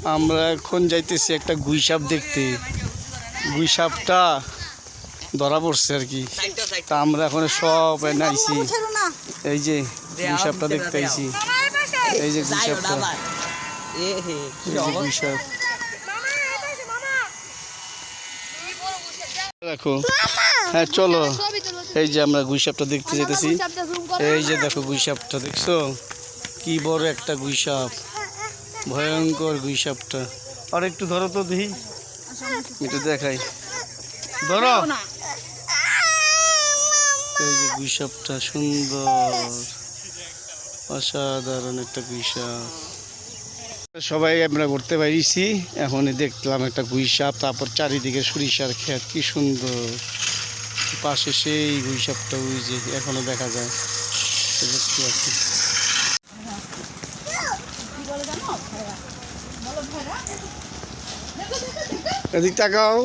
আমরা এখন যাইতেছি একটা গুইসাপ দেখতে। গুইসাপটা ধরা পড়ছে আর কি, তা আমরা এখন সব নাইছি। এই যে গুইসাপটা দেখতে আইছি, এই যে গুইসাপটা, গুইসাপ দেখো। হ্যাঁ চলো, এই যে আমরা গুইসাপটা দেখতে যেতেছি। এই যে দেখো গুইসাপটা দেখছো, কি বড় একটা গুইসাপ, ভয়ঙ্কর গুইসাপটা। আর একটু ধরো তো দেখি, একটু দেখাই, ধরো। এই যে গুইসাপটা সুন্দর, অসাধারণ একটা গুইসাপ। সবাই আমরা ঘুরতে বেরিয়েছি, এখন দেখলাম একটা গুইসাপ, তারপর চারিদিকে সরিষার ক্ষেত, কি সুন্দর। পাশে সেই গুইসাপটা ওই যে এখনো দেখা যায়, দেখতে পাচ্ছি। এদিক তাকাও।